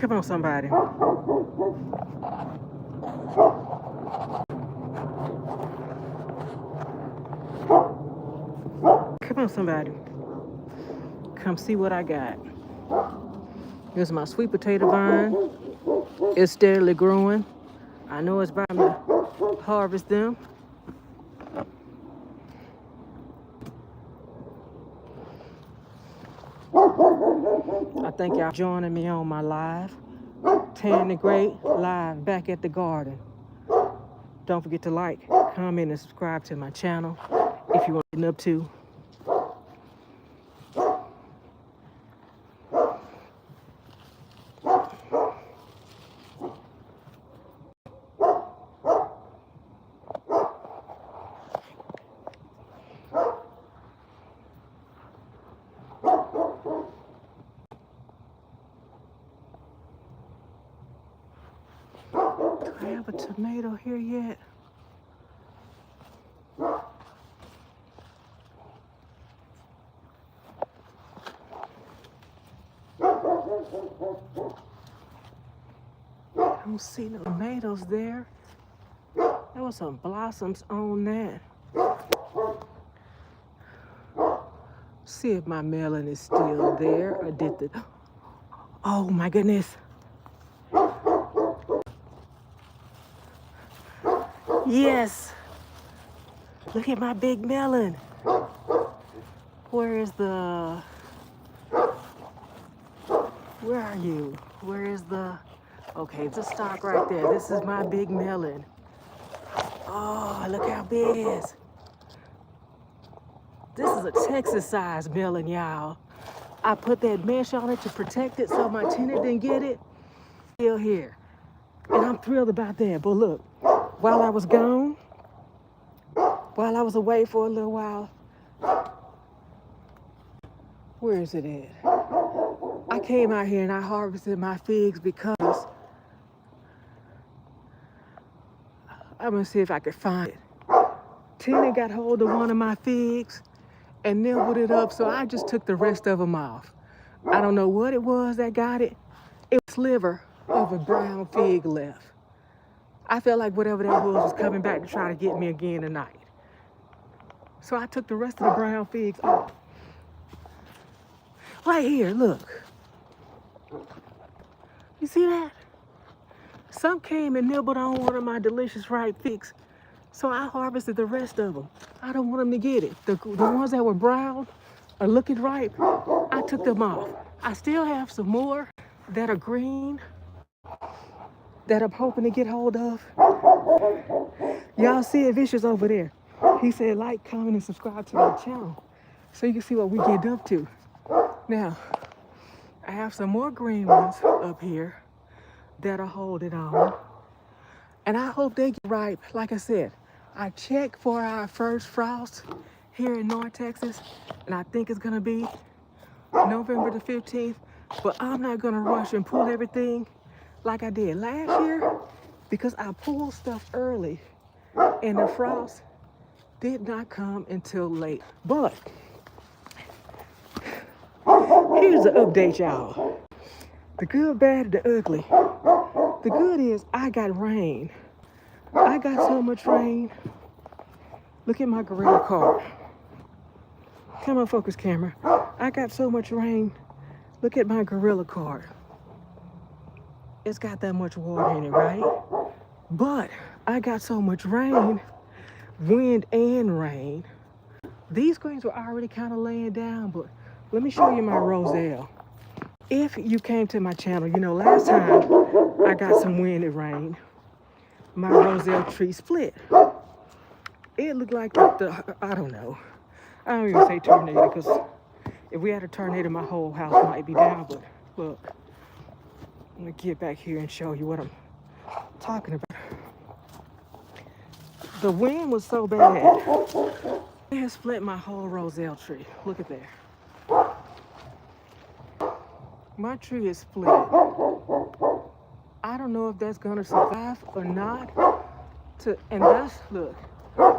Come on, somebody. Come on, somebody. Come see what I got. Here's my sweet potato vine. It's steadily growing. I know it's time to harvest them. I thank y'all for joining me on my live. Tandgreat live back at the garden. Don't forget to like, comment, and subscribe to my channel if you want to get up to. Do I have a tomato here yet? I don't see no tomatoes there. There was some blossoms on that. See if my melon is still there or did the... Oh my goodness. Yes. Look at my big melon. Where is the... Where are you? Where is the... Okay, just stop right there. This is my big melon. Oh, look how big it is. This is a Texas-sized melon, y'all. I put that mesh on it to protect it so my tenant didn't get it. Still here. And I'm thrilled about that. But look, while I was gone, while I was away for a little while, where is it at? I came out here and I harvested my figs because I'm gonna see if I could find it. Tenant got hold of one of my figs and nibbled it up, so I just took the rest of them off. I don't know what it was that got it. It was a sliver of a brown fig left. I felt like whatever that was coming back to try to get me again tonight. So I took the rest of the brown figs off. Right here, look. You see that? Some came and nibbled on one of my delicious ripe figs, so I harvested the rest of them. I don't want them to get it. The ones that were brown or looking ripe, I took them off. I still have some more that are green that I'm hoping to get hold of. Y'all see it, Vicious over there. He said like, comment, and subscribe to my channel so you can see what we get up to. Now, I have some more green ones up here that are holding on. And I hope they get ripe. Like I said, I checked for our first frost here in North Texas, and I think it's gonna be November the 15th, but I'm not gonna rush and pull everything like I did last year because I pulled stuff early and the frost did not come until late. But here's the update, y'all. The good, bad, the ugly. The good is I got rain. I got so much rain. Look at my gorilla card. Come on, focus camera. I got so much rain. Look at my gorilla card. It's got that much water in it, right? But I got so much rain, wind and rain. These greens were already kind of laying down, but let me show you my roselle. If you came to my channel, you know last time I got some wind and rain, my roselle tree split. It looked like I don't know. I don't even say tornado because If we had a tornado, my whole house might be down, but look, I'm gonna get back here and show you what I'm talking about. The wind was so bad, it has split my whole roselle tree. Look at that. My tree is split. I don't know if that's gonna survive or not. And that's, look,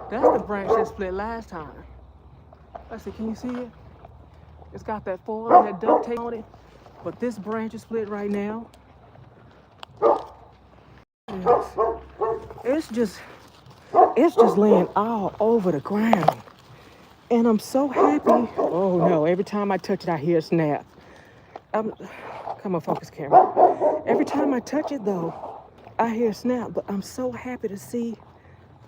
that's the branch that split last time. Let's see, can you see it? It's got that foil and that duct tape on it. But this branch is split right now. It's just laying all over the ground. And I'm so happy. Oh no, every time I touch it, I hear a snap. Come on, focus camera. Every time I touch it though, I hear a snap, but I'm so happy to see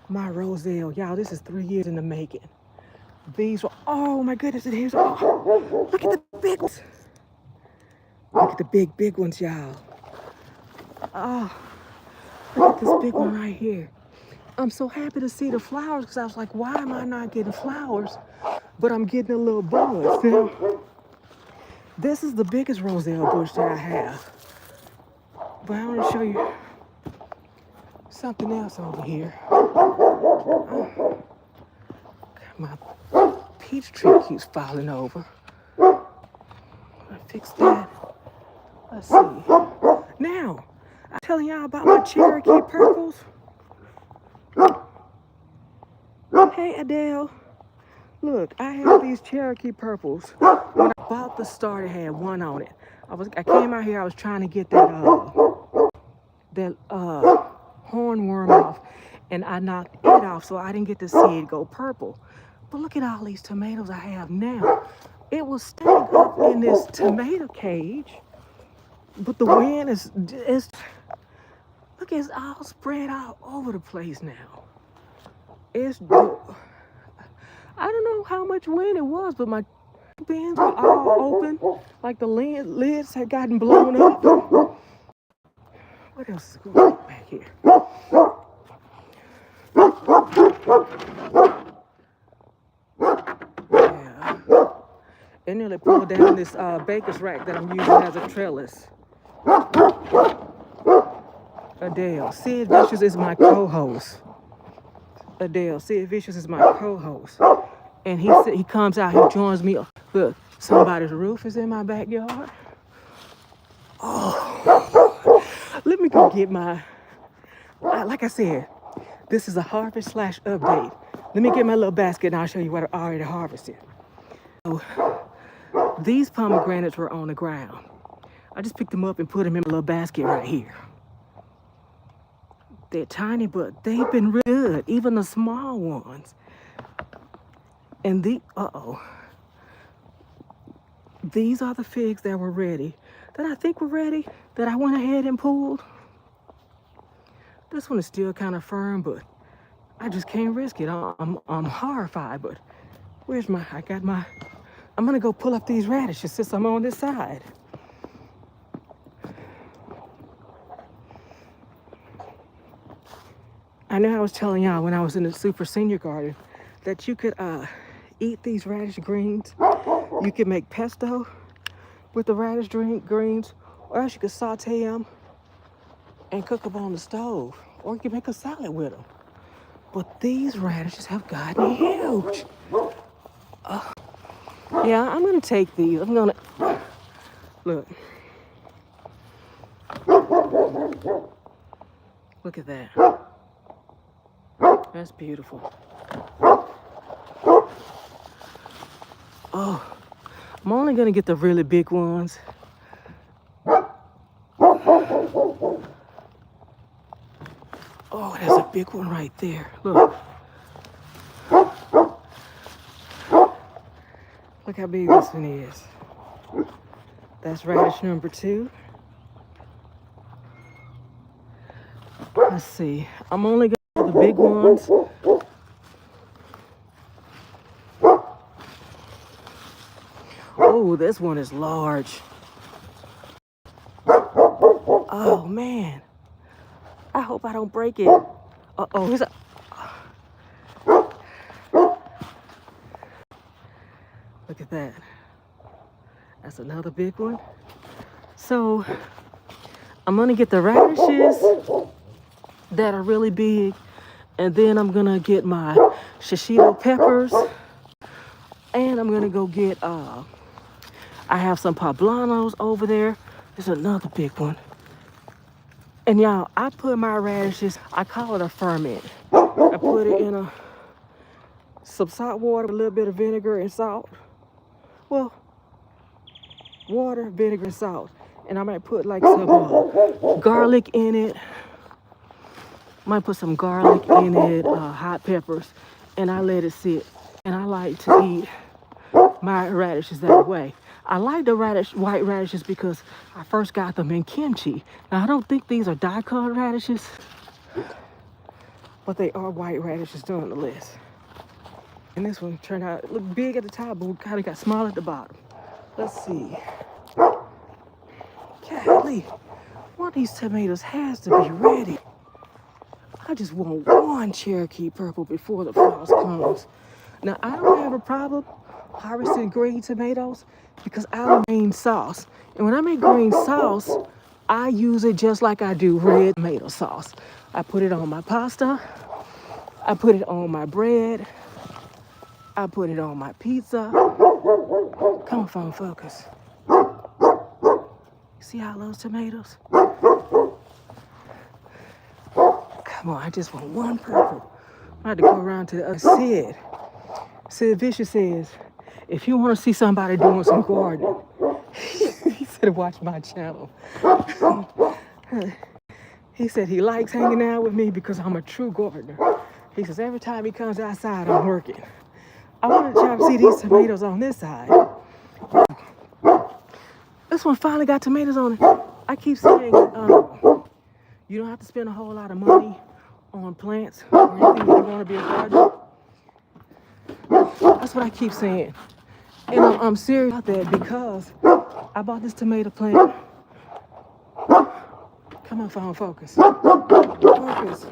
my roselle. Y'all, this is 3 years in the making. These were, oh my goodness, and here's, oh, look at the big ones. Look at the big ones, y'all. Oh, look at this big one right here. I'm so happy to see the flowers because I was like, why am I not getting flowers? But I'm getting a little buzz. Now, this is the biggest roselle bush that I have. But I want to show you something else over here. Oh, my peach tree keeps falling over. I fix that. Let's see. Now, I'm telling y'all about my Cherokee purples. Hey, Adele. Look, I have these Cherokee purples. When I bought the start, it had one on it. I came out here, I was trying to get that hornworm off, and I knocked it off, so I didn't get to see it go purple. But look at all these tomatoes I have now. It was staying up in this tomato cage, but the wind is look, it's all spread out over the place now. I don't know how much wind it was, but my bins were all open, like the lids had gotten blown up. What else is going on back here? Yeah. They nearly pulled down this baker's rack that I'm using as a trellis. Adele, Sid Vicious is my co-host. Adele, Sid Vicious is my co-host. And he comes out, he joins me. Look, somebody's roof is in my backyard. Oh, let me go get my, like I said, this is a harvest / update. Let me get my little basket and I'll show you what I already harvested. So, these pomegranates were on the ground. I just picked them up and put them in my little basket right here. They're tiny, but they've been really good, even the small ones. And these are the figs that were ready, that I think were ready, that I went ahead and pulled. This one is still kind of firm, but I just can't risk it. I'm horrified, but where's I'm gonna go pull up these radishes since I'm on this side. I know I was telling y'all when I was in the super senior garden that you could eat these radish greens. You could make pesto with the radish greens, or else you could saute them and cook them on the stove, or you could make a salad with them. But these radishes have gotten huge. Yeah, I'm gonna take these. I'm gonna look. Look at that. That's beautiful. Oh, I'm only gonna get the really big ones. Oh, there's a big one right there. Look. Look how big this one is. That's radish number 2. Let's see. I'm only gonna get the big ones. Oh, this one is large. Oh man. I hope I don't break it. Uh-oh, here's a... Look at that. That's another big one. So I'm gonna get the radishes that are really big, and then I'm gonna get my shishito peppers, and I'm gonna go get I have some poblanos over there. There's another big one. And y'all, I put my radishes, I call it a ferment. I put it in some salt water, a little bit of vinegar and salt. Well, water, vinegar, and salt. And I might put like some garlic in it. Might put some garlic in it, hot peppers, and I let it sit. And I like to eat my radishes that way. I like the white radishes because I first got them in kimchi. Now I don't think these are dye-colored radishes, but they are white radishes nonetheless. And this one turned out, it looked big at the top, but kind of got small at the bottom. Let's see. Golly, one of these tomatoes has to be ready. I just want one Cherokee purple before the frost comes. Now, I don't have a problem harvesting green tomatoes because I make green sauce. And when I make green sauce, I use it just like I do red tomato sauce. I put it on my pasta. I put it on my bread. I put it on my pizza. Come on, phone, focus. See all those tomatoes? Come on, I just want one purple. I had to go around to the other. Sid Vicious says, if you want to see somebody doing some gardening, he said, watch my channel. He said he likes hanging out with me because I'm a true gardener. He says every time he comes outside, I'm working. I want to try to see these tomatoes on this side. This one finally got tomatoes on it. I keep saying you don't have to spend a whole lot of money on plants or anything if you want to be a gardener. That's what I keep saying. And I'm serious about that because I bought this tomato plant. Come on, phone, focus. Focus.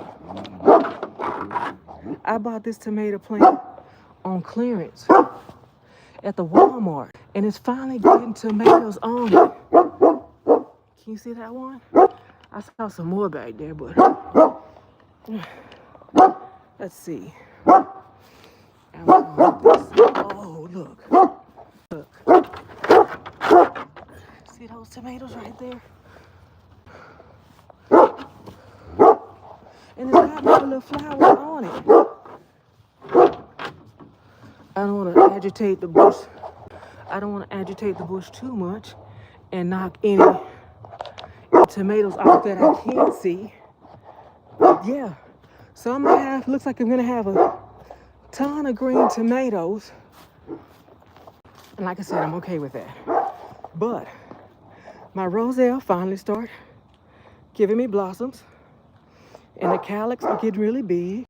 I bought this tomato plant on clearance at the Walmart, and it's finally getting tomatoes on it. Can you see that one? I saw some more back there, but let's see. Oh, look. See those tomatoes right there? And it's got my little flowers on it. I don't want to agitate the bush. I don't want to agitate the bush too much and knock any tomatoes off that I can't see. Yeah. So I'm gonna have, looks like I'm gonna have a ton of green tomatoes. And like I said, I'm okay with that. But my roselle finally start giving me blossoms. And the calyx are getting really big.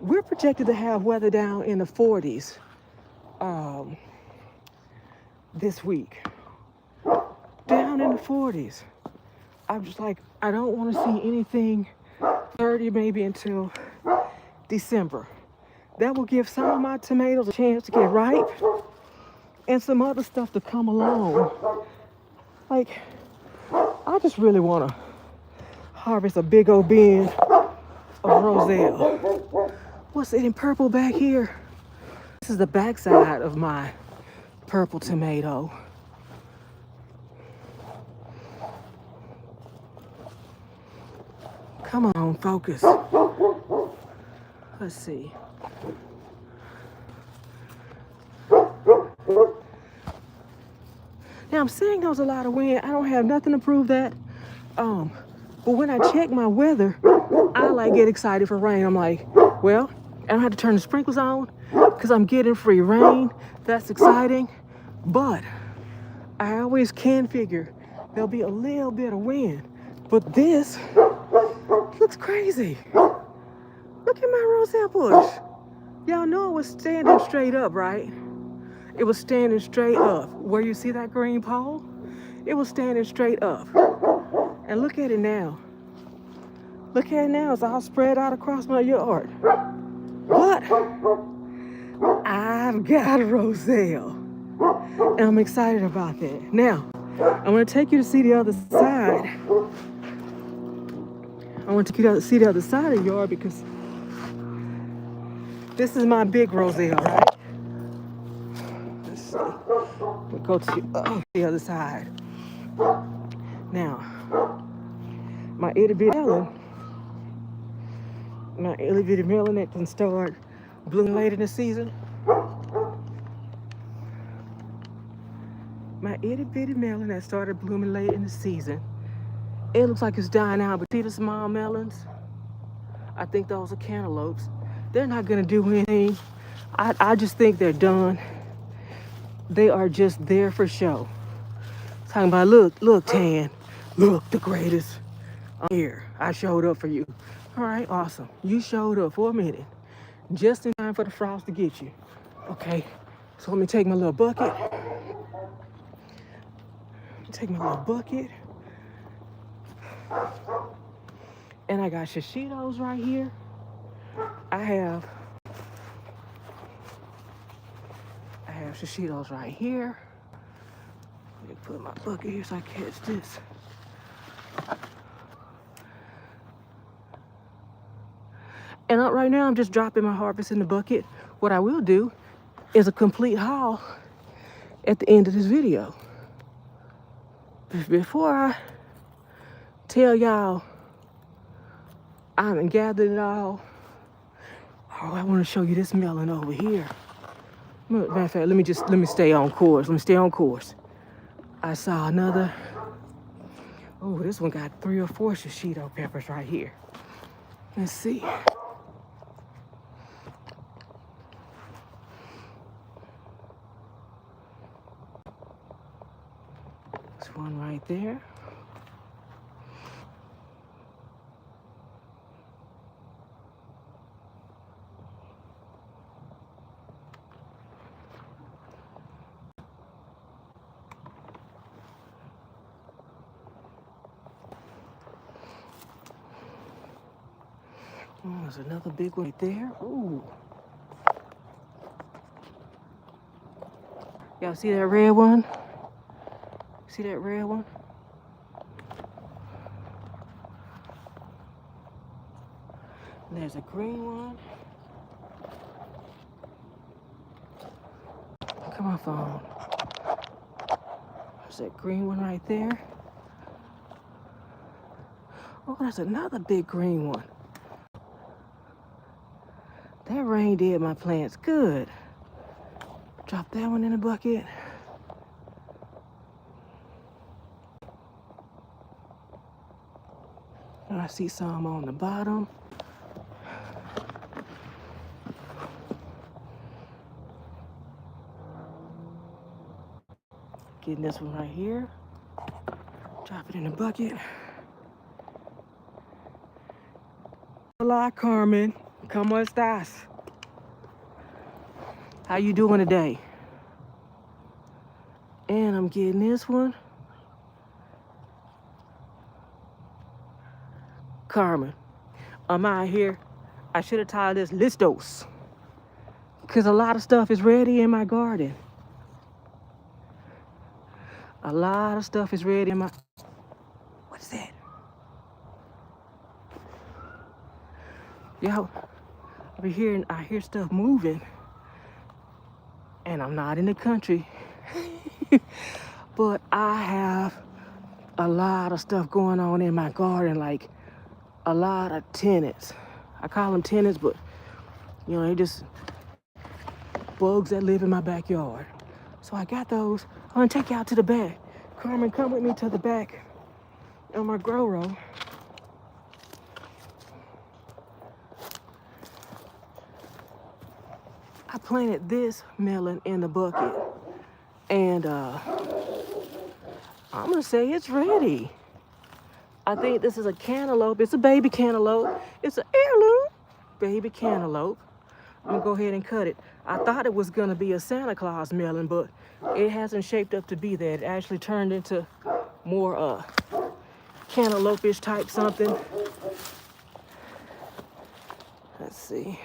We're projected to have weather down in the 40s this week. Down in the 40s. I'm just like, I don't want to see anything 30 maybe until December. That will give some of my tomatoes a chance to get ripe and some other stuff to come along. Like, I just really want to harvest a big old bin of roselle. What's it in purple back here? This is the backside of my purple tomato. Come on, focus. Let's see. Now I'm saying there was a lot of wind. I don't have nothing to prove that. But when I check my weather, I like get excited for rain. I'm like, well, I don't have to turn the sprinklers on because I'm getting free rain. That's exciting. But I always can figure there'll be a little bit of wind. But this looks crazy. Look at my roselle bush. Y'all know it was standing straight up, right? It was standing straight up. Where you see that green pole? It was standing straight up. And look at it now. Look at it now. It's all spread out across my yard. But I've got a roselle. And I'm excited about that. Now, I want to take you to see the other side. I want to take you to see the other side of the yard because this is my big roselle, right? Let's see. We'll go to the other side. Now, my itty bitty melon that can start blooming late in the season. My itty bitty melon that started blooming late in the season. It looks like it's dying out, but see the small melons? I think those are cantaloupes. They're not gonna do anything. I just think they're done. They are just there for show. Talking about, look, Tan, look, the greatest. I'm here. I showed up for you. All right, awesome. You showed up for a minute, just in time for the frost to get you. Okay, so let me take my little bucket. And I got shishitos right here. I have shishitos right here. Let me put my bucket here so I can catch this. And right now I'm just dropping my harvest in the bucket. What I will do is a complete haul at the end of this video. Before I tell y'all I haven't gathered it all, oh, I want to show you this melon over here. Matter of fact, let me stay on course. I saw another. Oh, this one got 3 or 4 shishito peppers right here. Let's see. There's one right there. Oh, there's another big one right there. Ooh. Y'all see that red one? See that red one? And there's a green one. Come on, phone. There's that green one right there. Oh, there's another big green one. That rain did my plants good. Drop that one in the bucket. And I see some on the bottom. Getting this one right here. Drop it in the bucket. Hola, Carmen. ¿Cómo estás? How you doing today? And I'm getting this one. Carmen, I'm out here. I should have titled this Listos, because a lot of stuff is ready in my garden. A lot of stuff is ready in my... What's that? Yo, over here, I hear stuff moving. And I'm not in the country. But I have a lot of stuff going on in my garden, like a lot of tenants. I call them tenants, but you know, they just bugs that live in my backyard. So I got those. I'm gonna take you out to the back. Carmen, come with me to the back of my grow row. I planted this melon in the bucket, and I'm gonna say it's ready. I think this is a cantaloupe. It's a baby cantaloupe. It's an heirloom baby cantaloupe. I'm gonna go ahead and cut it. I thought it was gonna be a Santa Claus melon, but it hasn't shaped up to be that. It actually turned into more cantaloupe-ish type something. Let's see.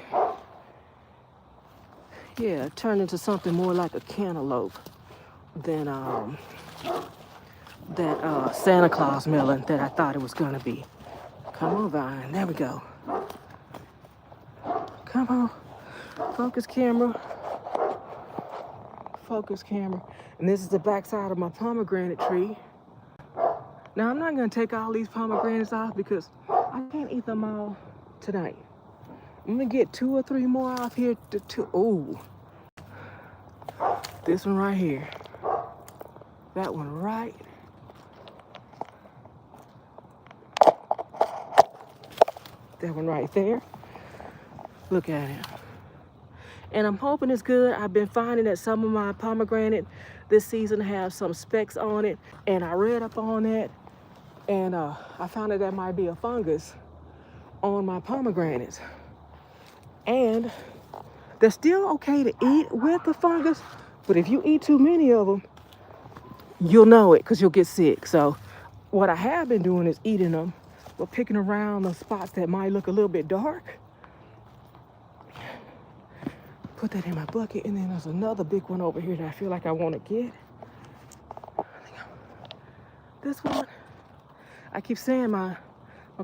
Yeah, it turned into something more like a cantaloupe. than that Santa Claus melon that I thought it was gonna be. Come on, Vine. There we go. Come on. Focus camera. Focus camera. And this is the backside of my pomegranate tree. Now I'm not gonna take all these pomegranates off because I can't eat them all tonight. I'm gonna get 2 or 3 more off here ooh. This one right here. That one right. That one right there. Look at it. And I'm hoping it's good. I've been finding that some of my pomegranate this season have some specks on it. And I read up on that. And I found that might be a fungus on my pomegranates. And they're still okay to eat with the fungus. But if you eat too many of them, you'll know it because you'll get sick. So what I have been doing is eating them, but picking around the spots that might look a little bit dark. Put that in my bucket, and then there's another big one over here that I feel like I want to get. This one, I keep saying my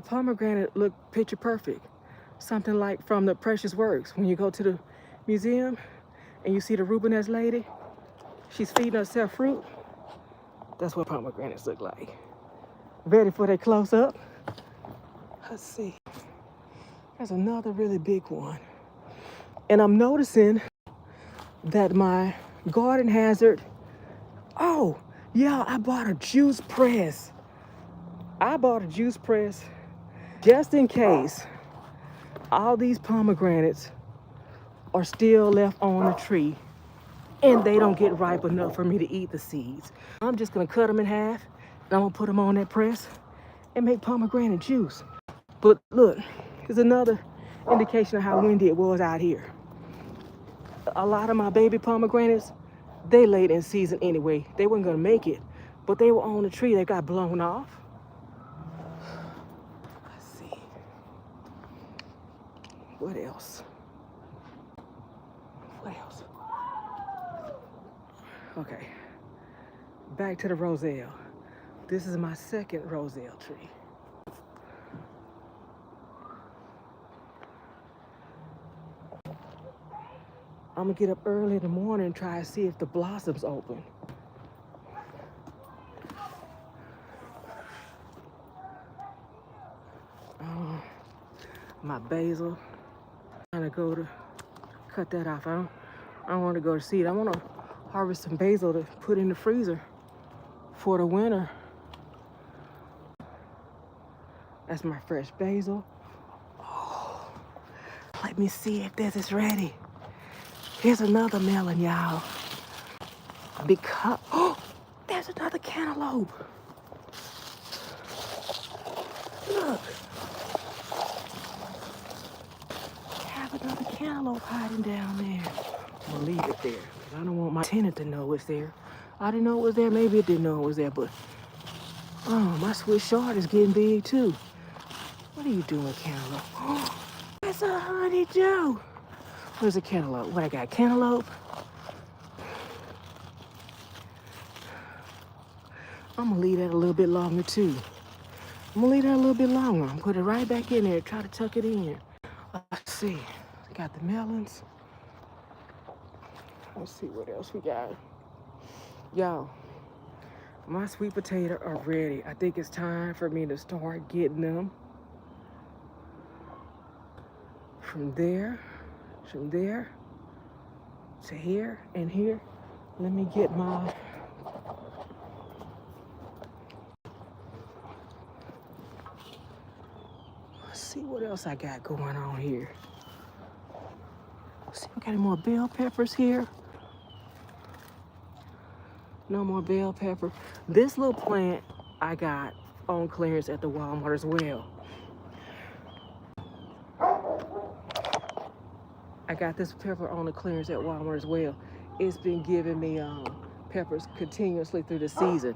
pomegranate look picture perfect. Something like from the Precious Works. When you go to the museum and you see the Rubenesque lady, she's feeding herself fruit. That's what pomegranates look like. Ready for that close up? Let's see. There's another really big one. And I'm noticing that my garden hazard, oh, yeah, I bought a juice press. I bought a juice press just in case all these pomegranates are still left on the tree and they don't get ripe enough for me to eat the seeds. I'm just gonna cut them in half and I'm gonna put them on that press and make pomegranate juice. But look, here's another indication of how windy it was out here. A lot of my baby pomegranates, they late in season anyway. They weren't gonna make it, but they were on the tree. They got blown off. Let's see. What else? What else? Okay, back to the roselle. This is my second roselle tree. I'm gonna get up early in the morning and try to see if the blossoms open. My basil, I'm trying to go to cut that off. I don't want to go to seed. I want to harvest some basil to put in the freezer for the winter. That's my fresh basil. Oh, let me see if this is ready. Here's another melon, y'all. Because, oh, there's another cantaloupe. Look. Have another cantaloupe hiding down there. I'm gonna leave it there. I don't want my tenant to know it's there. I didn't know it was there. Maybe it didn't know it was there, but oh, my Swiss chard is getting big too. What are you doing, cantaloupe? Oh, that's a honeydew. Where's the cantaloupe? What I got? Cantaloupe. I'm gonna leave that a little bit longer too. I'm gonna leave that a little bit longer. I'm gonna put it right back in there. Try to tuck it in. Let's see. Got the melons. Let's see what else we got. Y'all, my sweet potato are ready. I think it's time for me to start getting them. From there to here and here. Let me get my let's see what else I got going on here. Let's see, we got any more bell peppers here? No more bell pepper. This little plant I got on clearance at the Walmart as well. I got this pepper on the clearance at Walmart as well. It's been giving me peppers continuously through the season.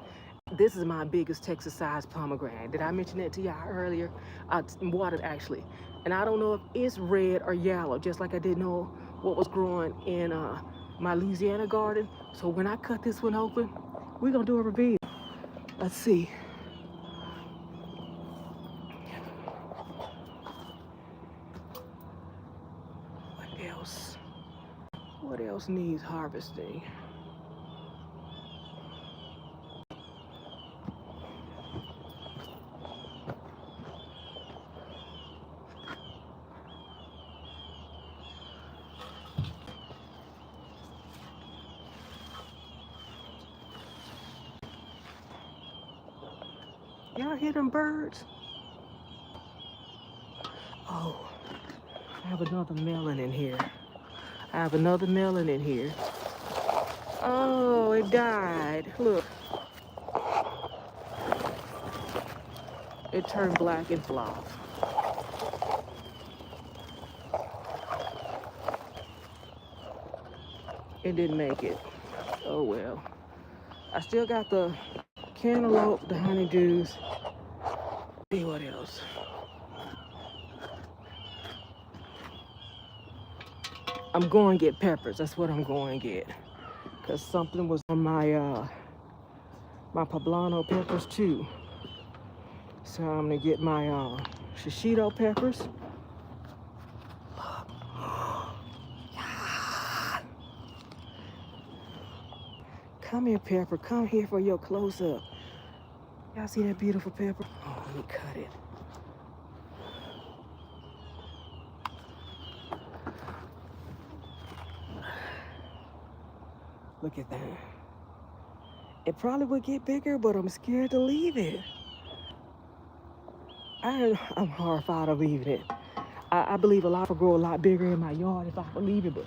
This is my biggest Texas size pomegranate. Did I mention that to y'all earlier? I watered actually. And I don't know if it's red or yellow, just like I didn't know what was growing in my Louisiana garden. So when I cut this one open, we're gonna do a reveal. Let's see. What else? What else needs harvesting? Y'all hear them birds? Oh, I have another melon in here. I have another melon in here. Oh, it died. Look. It turned black and fell off. It didn't make it. Oh well. I still got the cantaloupe, the honeydews. See what else? I'm going to get peppers. That's what I'm going to get. Because something was on my my poblano peppers too. So I'm going to get my shishito peppers. Come here, pepper. Come here for your close-up. Y'all see that beautiful pepper? Oh, let me cut it. Look at that. It probably would get bigger, but I'm scared to leave it. I'm horrified of leaving it. I believe a lot will grow a lot bigger in my yard if I believe it, but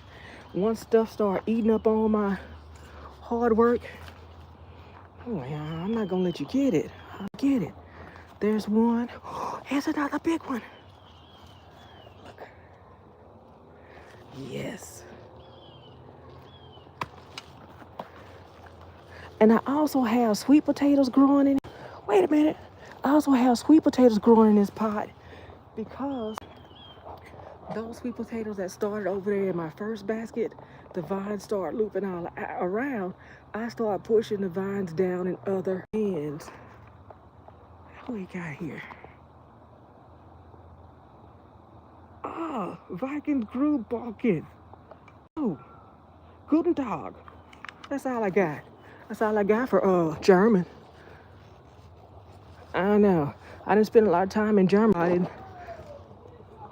once stuff start eating up on my hard work, oh yeah, I'm not gonna let you get it. I'll get it. There's one. Oh, here's another big one. Look. Yes. And I also have sweet potatoes growing in. Wait a minute. I also have sweet potatoes growing in this pot because those sweet potatoes that started over there in my first basket, the vines start looping all around. I start pushing the vines down in other ends. What we got here? Ah, Viking grew balking. Oh, guten Tag. That's all I got. That's all I got for German. I know. I didn't spend a lot of time in Germany. I didn't.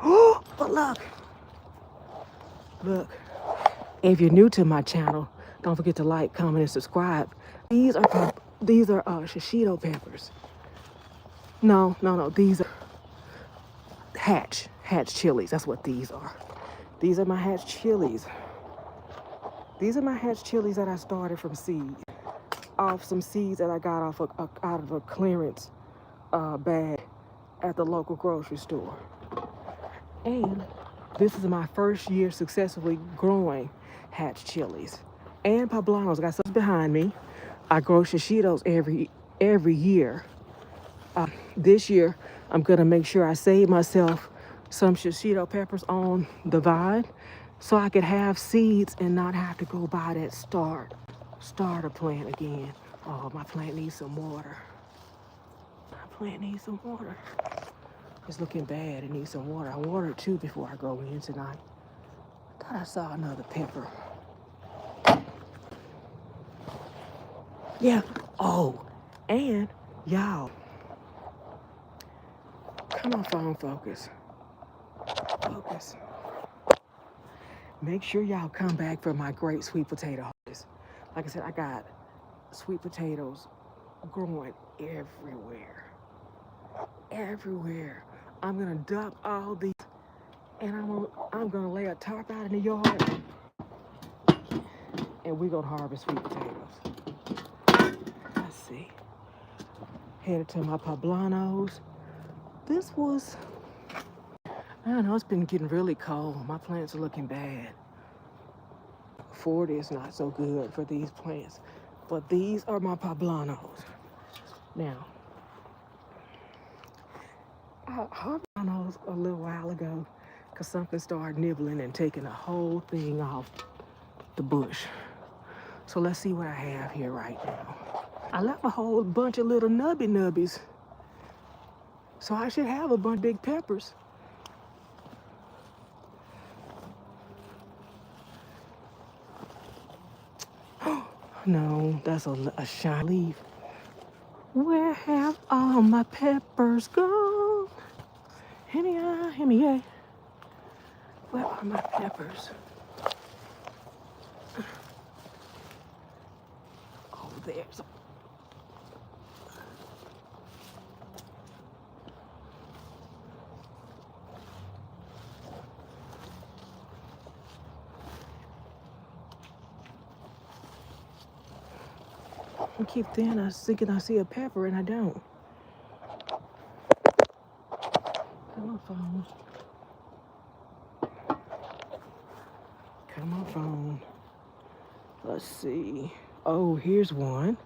Oh, but look. Look. If you're new to my channel, don't forget to like, comment, and subscribe. These are shishito peppers. No. These are hatch chilies. That's what these are. These are my hatch chilies. These are my hatch chilies that I started from seed, off some seeds that I got out of a clearance bag at the local grocery store. And this is my first year successfully growing hatch chilies and poblanos. I got some behind me. I grow shishitos every year. This year, I'm gonna make sure I save myself some shishito peppers on the vine so I could have seeds and not have to go buy that starter plant again. Oh, my plant needs some water. My plant needs some water. It's looking bad. It needs some water. I watered it too before I go in tonight. Thought I saw another pepper. Yeah. Oh, and y'all, come on, phone, focus. Focus. Make sure y'all come back for my great sweet potato harvest. Like I said, I got sweet potatoes growing everywhere. Everywhere. I'm gonna dump all these, and I'm gonna lay a tarp out in the yard, and we're gonna harvest sweet potatoes. Let's see. Headed to my poblanos. This was, I don't know, it's been getting really cold. My plants are looking bad. 40 is not so good for these plants, but these are my poblanos. Now, I harvested those a little while ago because something started nibbling and taking the whole thing off. the bush. So let's see what I have here right now. I left a whole bunch of little nubbies. So I should have a bunch of big peppers. No, that's a shy leaf. Where have all my peppers gone? Hear me, yeah. Where are my peppers? Oh, there's. I keep thinking I see a pepper and I don't. Come on, phone. Come on, phone. Let's see. Oh, here's one.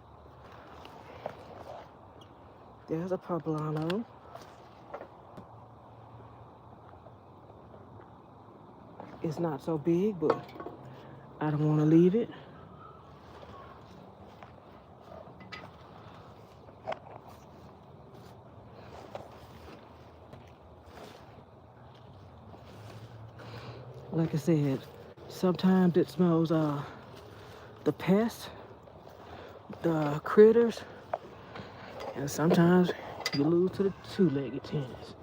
There's a poblano. It's not so big, but I don't want to leave it. Like I said, sometimes it smells the pests, the critters, and sometimes you lose to the two-legged tennis.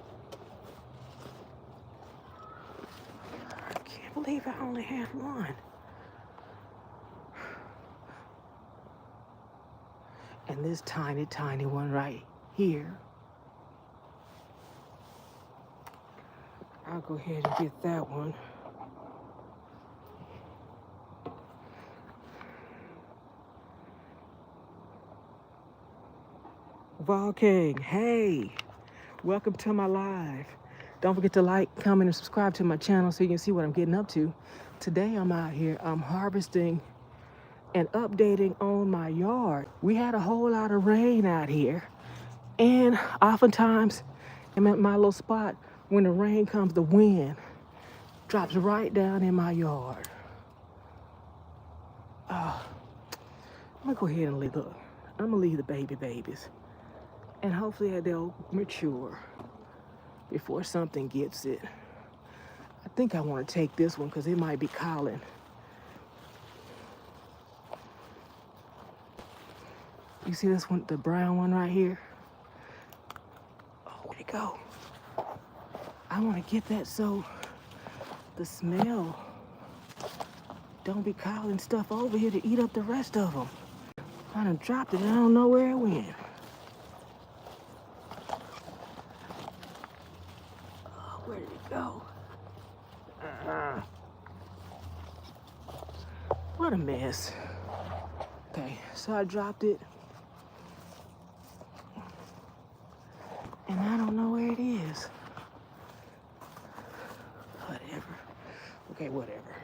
I can't believe I only had one. And this tiny, tiny one right here. I'll go ahead and get that one. Volking, hey, welcome to my live. Don't forget to like, comment, and subscribe to my channel so you can see what I'm getting up to. Today I'm out here, I'm harvesting and updating on my yard. We had a whole lot of rain out here, and oftentimes I'm at my little spot. When the rain comes, the wind drops right down in my yard. I'm gonna go ahead and I'm gonna leave the babies. And hopefully they'll mature before something gets it. I think I want to take this one because it might be calling. You see this one, the brown one right here? Oh, where'd it go? I want to get that so the smell don't be calling stuff over here to eat up the rest of them. I done dropped it and I don't know where it went. Where did it go? What a mess. Okay, so I dropped it. And I don't know where it is. Whatever. Okay, whatever.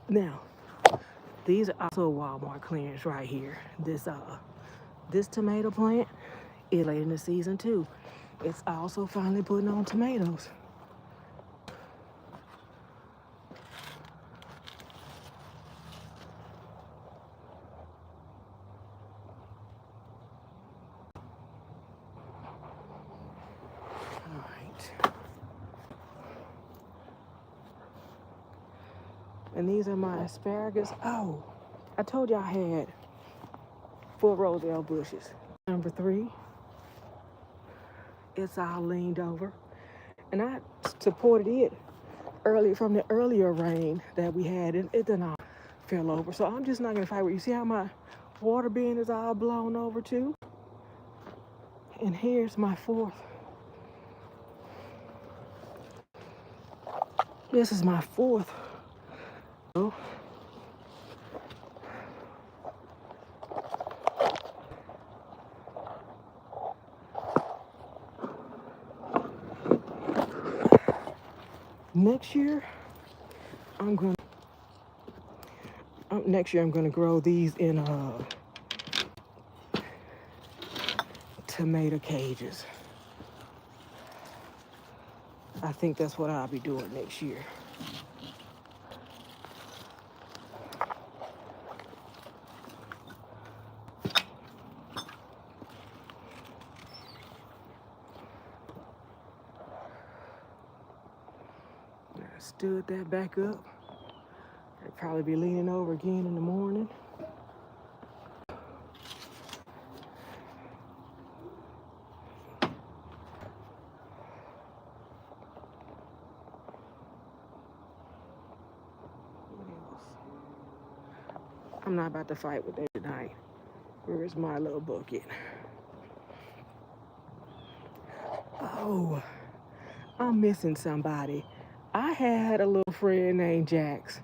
Now, these are also Walmart clearance right here. This tomato plant is late in the season too. It's also finally putting on tomatoes. All right. And these are my asparagus. Oh, I told you I had 4 roselle bushes. Number 3. It's all leaned over. And I supported it from the earlier rain that we had, and it done all fell over. So I'm just not gonna fight with you. See how my water bin is all blown over too? And here's my 4th. This is my 4th. Oh. Next year, I'm gonna grow these in tomato cages. I think that's what I'll be doing next year. I stood that back up. I'd probably be leaning over again in the morning. I'm not about to fight with them tonight. Where is my little bucket? Oh, I'm missing somebody. I had a little friend named Jax.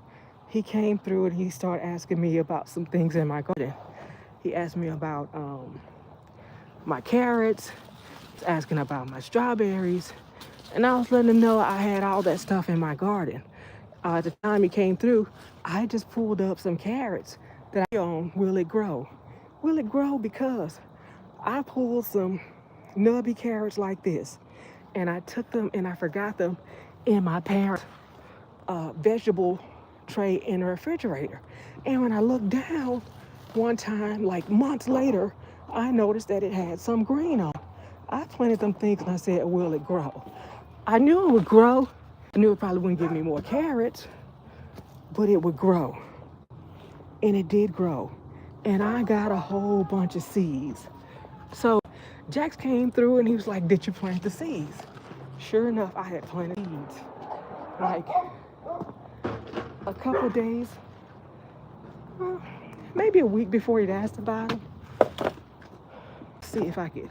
He came through and he started asking me about some things in my garden. He asked me about my carrots, was asking about my strawberries, and I was letting him know I had all that stuff in my garden. At the time he came through, I just pulled up some carrots that I own. Will it grow? Will it grow? Because I pulled some nubby carrots like this, and I took them and I forgot them in my parents' vegetable tray in the refrigerator. And when I looked down one time, like months later, I noticed that it had some green on it. I planted them things and I said, will it grow? I knew it would grow. I knew it probably wouldn't give me more carrots, but it would grow. And it did grow. And I got a whole bunch of seeds. So Jax came through and he was like, did you plant the seeds? Sure enough, I had planted seeds. Like a couple days, maybe a week before he'd asked about them. See if I could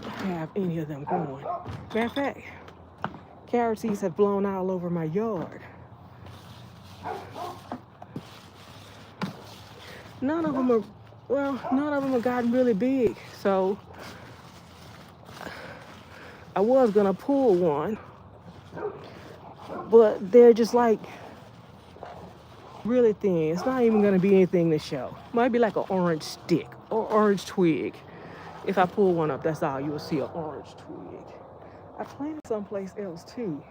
have any of them going. Matter of fact, carrot seeds have blown all over my yard. None of them have gotten really big. So I was gonna pull one, but they're just like really thin. It's not even gonna be anything to show. Might be like an orange stick or orange twig. If I pull one up, that's all you will see, an orange twig. I planted someplace else too.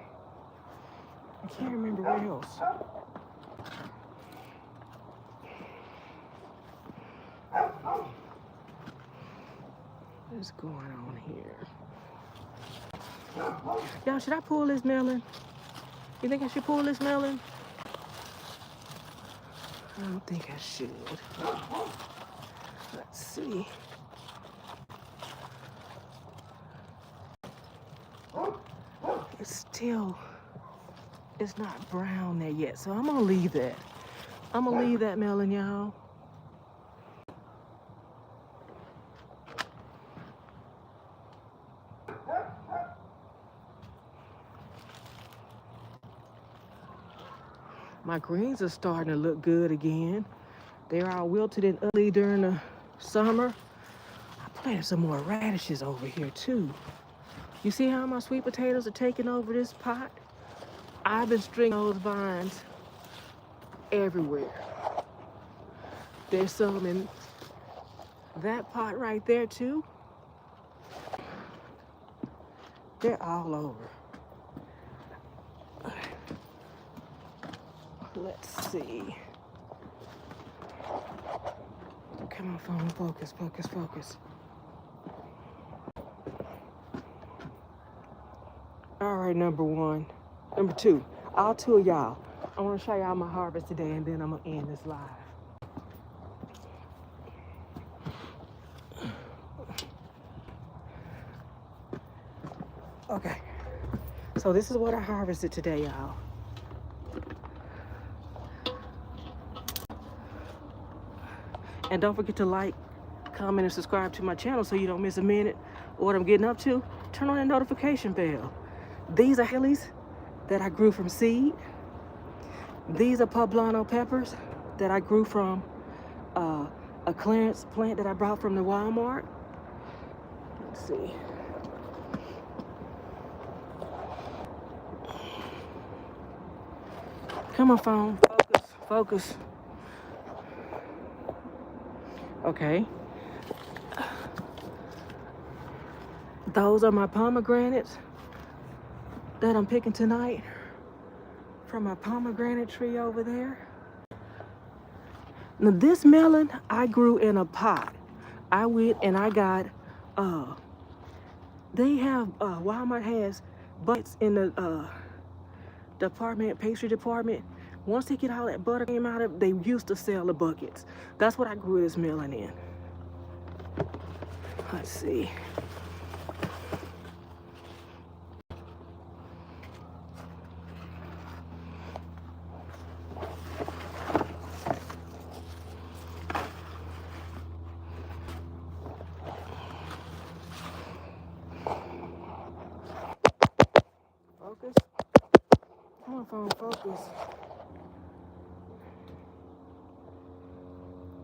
I can't remember where else. What's going on here? Y'all, should I pull this melon? You think I should pull this melon? I don't think I should. Let's see. It's not brown there yet, so I'm gonna leave that. I'm gonna leave that melon, y'all. My greens are starting to look good again. They're all wilted and ugly during the summer. I planted some more radishes over here too. You see how my sweet potatoes are taking over this pot? I've been stringing those vines everywhere. There's some in that pot right there too. They're all over. Let's see. Come on, phone, focus, focus, focus. All right, number one. Number two, all two of y'all. I want to show y'all my harvest today, and then I'm going to end this live. Okay, so this is what I harvested today, y'all. And don't forget to like, comment, and subscribe to my channel so you don't miss a minute of what I'm getting up to. Turn on that notification bell. These are chilies that I grew from seed. These are poblano peppers that I grew from a clearance plant that I brought from the Walmart. Let's see. Come on, phone. Focus, focus. Okay. Those are my pomegranates that I'm picking tonight from my pomegranate tree over there. Now this melon I grew in a pot. I went and I got, they have, Walmart has buckets in the department, pastry department, once they get all that buttercream out of it, they used to sell the buckets. That's what I grew this melon in. Let's see. Focus. Come on, phone, focus.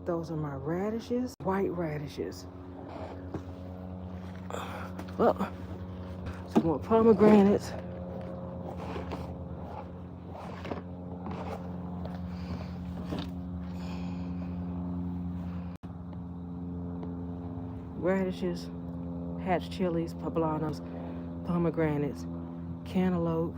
Those are my radishes, white radishes. Well, some more pomegranates. Radishes, hatch chilies, poblanos, pomegranates, cantaloupe.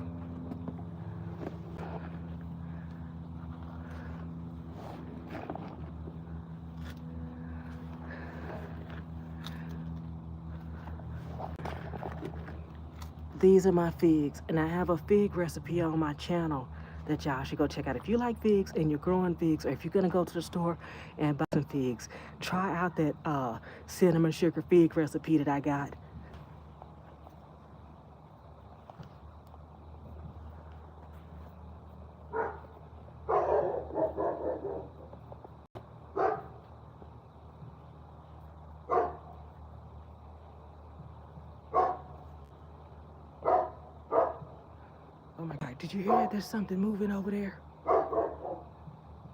These are my figs, and I have a fig recipe on my channel that y'all should go check out. If you like figs and you're growing figs, or if you're gonna go to the store and buy some figs, try out that cinnamon sugar fig recipe that I got. Oh my God, did you hear that? There's something moving over there.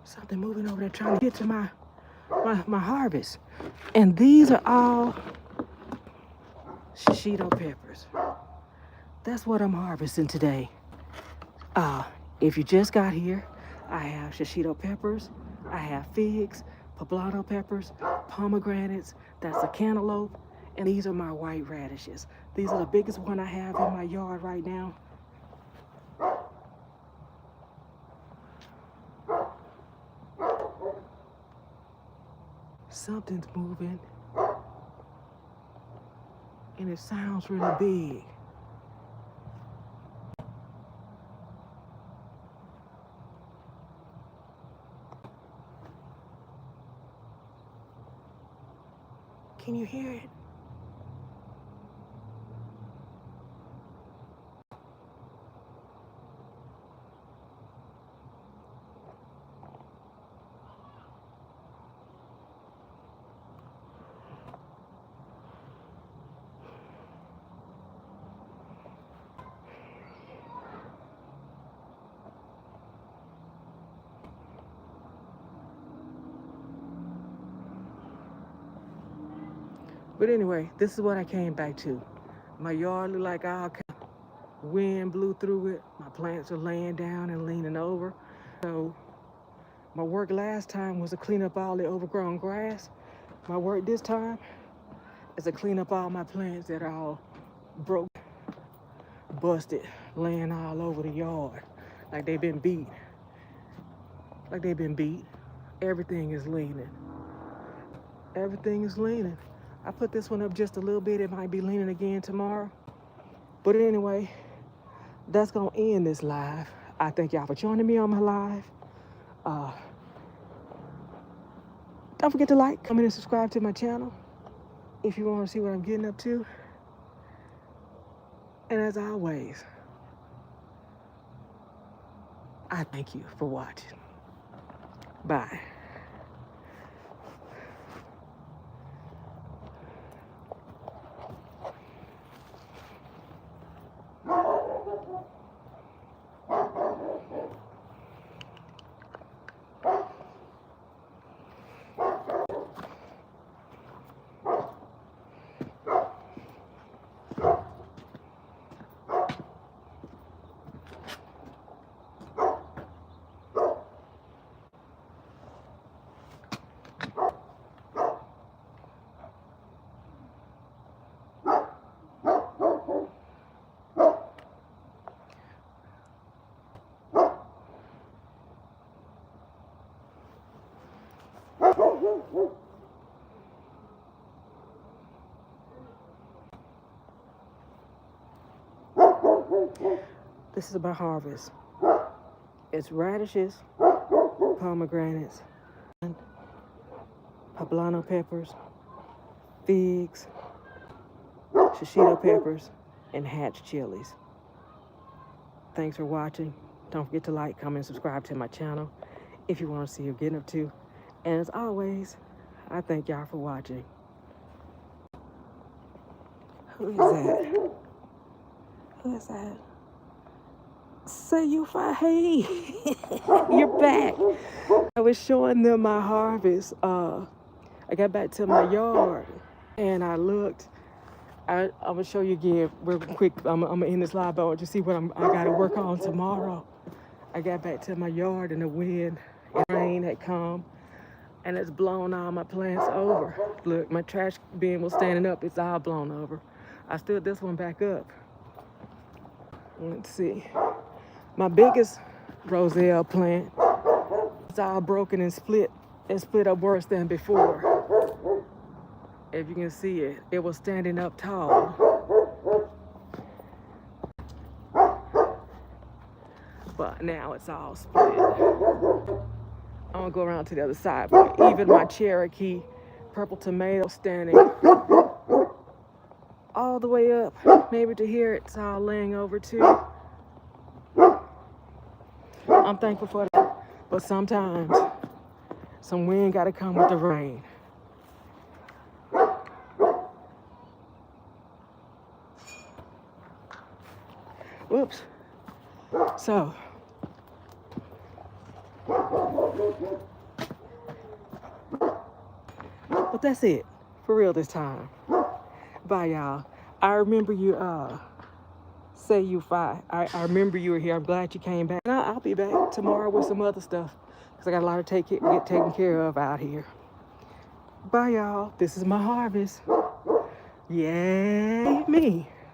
Something moving over there trying to get to my harvest. And these are all shishito peppers. That's what I'm harvesting today. If you just got here, I have shishito peppers, I have figs, poblano peppers, pomegranates, that's a cantaloupe, and these are my white radishes. These are the biggest one I have in my yard right now. Something's moving, and it sounds really big. Can you hear it? But anyway, this is what I came back to. My yard looked like all kind of wind blew through it. My plants are laying down and leaning over. So my work last time was to clean up all the overgrown grass. My work this time is to clean up all my plants that are all broke, busted, laying all over the yard. Like they've been beat. Like they've been beat. Everything is leaning. Everything is leaning. I put this one up just a little bit. It might be leaning again tomorrow. But anyway, that's going to end this live. I thank y'all for joining me on my live. Don't forget to like, comment, and subscribe to my channel if you want to see what I'm getting up to. And as always, I thank you for watching. Bye. This is about harvest. It's radishes, pomegranates, poblano peppers, figs, shishito peppers, and hatch chilies. Thanks for watching. Don't forget to like, comment, and subscribe to my channel if you want to see what I'm getting up to. And as always, I thank y'all for watching. Who is that? Who is that? Say you fine. Hey, you're back. I was showing them my harvest. I got back to my yard and I looked. I'm gonna show you again real quick. I'm gonna end this live, but I want you to see what I gotta work on tomorrow. I got back to my yard and the wind and rain had come and it's blown all my plants over. Look, my trash bin was standing up. It's all blown over. I stood this one back up. Let's see. My biggest roselle plant is all broken and split. It split up worse than before. If you can see it, it was standing up tall. But now it's all split. I'm gonna go around to the other side. But even my Cherokee purple tomato standing all the way up, maybe to here, it's all laying over too. I'm thankful for that. But sometimes some wind gotta come with the rain. Whoops. So, but that's it for real this time. Bye, y'all. I remember you. Say you fine. I remember you were here. I'm glad you came back. I'll be back tomorrow with some other stuff because I got a lot to get taken care of out here. Bye, y'all. This is my harvest. Yay me.